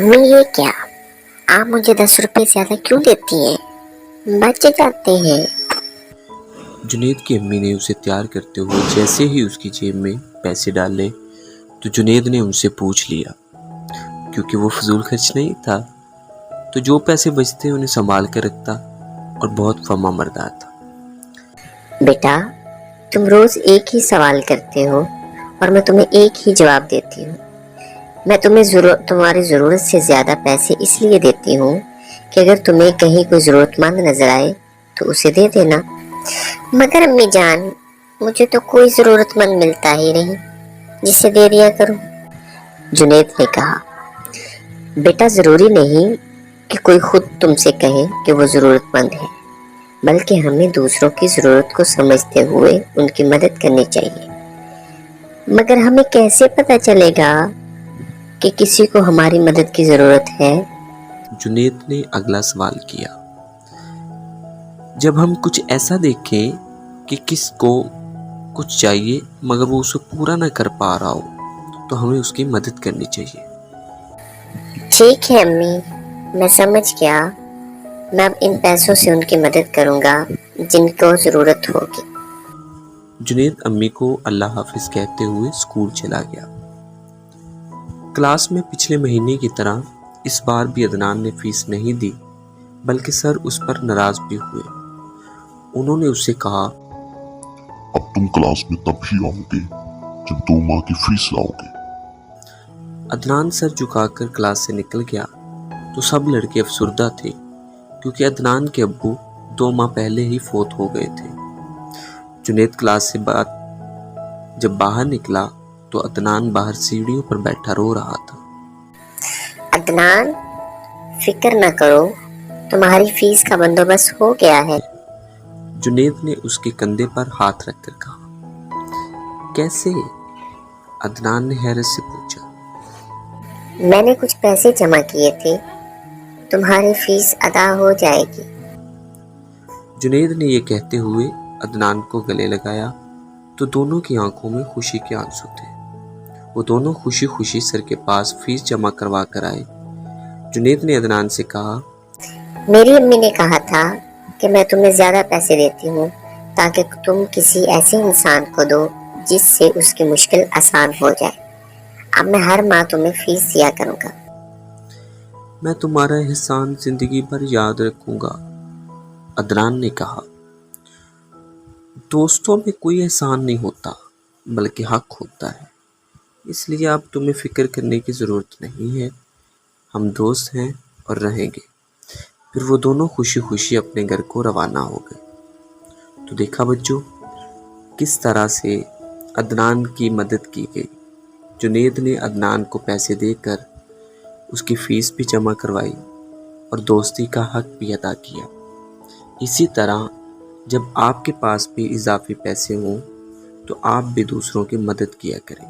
अम्मी ये क्या, आप मुझे 10 रुपए ज्यादा क्यों देती हैं? बच जाते हैं। जुनैद की अम्मी ने उसे तैयार करते हुए जैसे ही उसकी जेब में पैसे डाले तो जुनैद ने उनसे पूछ लिया। क्योंकि वो फजूल खर्च नहीं था तो जो पैसे बचते उन्हें संभाल कर रखता और बहुत फमा मर्दार था। बेटा, तुम रोज एक ही सवाल करते हो और मैं तुम्हें एक ही जवाब देती हूँ। मैं तुम्हारी जरूरत से ज्यादा पैसे इसलिए देती हूँ कि अगर तुम्हें कहीं कोई जरूरतमंद नजर आए तो उसे दे देना। मगर अम्मी जान, मुझे तो कोई जरूरतमंद मिलता ही नहीं जिसे दे दिया करूं। जुनैद ने कहा, बेटा जरूरी नहीं कि कोई खुद तुमसे कहे कि वो जरूरतमंद है, बल्कि हमें दूसरों की जरूरत को समझते हुए उनकी मदद करनी चाहिए। मगर हमें कैसे पता चलेगा कि किसी को हमारी मदद की जरूरत है? जुनैद ने अगला सवाल किया, जब हम कुछ ऐसा देखें कि किसको कुछ चाहिए मगर वो उसे पूरा ना कर पा रहा हो तो हमें उसकी मदद करनी चाहिए। ठीक है अम्मी, मैं समझ गया। मैं अब इन पैसों से उनकी मदद करूंगा जिनको जरूरत होगी। जुनैद अम्मी को अल्लाह हाफिज कहते हुए स्कूल चला गया। क्लास में पिछले महीने की तरह इस बार भी अदनान ने फीस नहीं दी, बल्कि सर उस पर नाराज भी हुए। उन्होंने उससे कहा, अब तुम क्लास में तब ही आओगे जब 2 माह की फीस लाओगे। अदनान सर झुकाकर क्लास से निकल गया तो सब लड़के अफसुर्दा थे, क्योंकि अदनान के अब्बू 2 माह पहले ही फोत हो गए थे। जुनैद क्लास से बाद जब बाहर निकला तो अदनान बाहर सीढ़ियों पर बैठा रो रहा था। अदनान, फिक्र न करो, तुम्हारी फीस का बंदोबस्त हो गया है। जुनैद ने उसके कंधे पर हाथ रखकर कहा। कैसे? अदनान ने हैरत से पूछा। मैंने कुछ पैसे जमा किए थे, तुम्हारी फीस अदा हो जाएगी। जुनैद ने यह कहते हुए अदनान को गले लगाया तो दोनों की आंखों में खुशी के आंसू थे। वो दोनों खुशी खुशी सर के पास फीस जमा करवा कर आए। जुनैद ने अदनान से कहा, मेरी अम्मी ने कहा था कि मैं तुम्हें ज्यादा पैसे देती हूँ ताकि तुम किसी ऐसे इंसान को दो जिससे उसकी मुश्किल आसान हो जाए। अब मैं हर माह तुम्हें फीस दिया करूँगा। मैं तुम्हारा एहसान जिंदगी भर याद रखूंगा, अदनान ने कहा। दोस्तों में कोई एहसान नहीं होता बल्कि हक होता है, इसलिए अब तुम्हें फिक्र करने की ज़रूरत नहीं है। हम दोस्त हैं और रहेंगे। फिर वो दोनों खुशी खुशी अपने घर को रवाना हो गए। तो देखा बच्चों, किस तरह से अदनान की मदद की गई। जुनैद ने अदनान को पैसे देकर उसकी फ़ीस भी जमा करवाई और दोस्ती का हक भी अदा किया। इसी तरह जब आपके पास भी इजाफी पैसे हों तो आप भी दूसरों की मदद किया करें।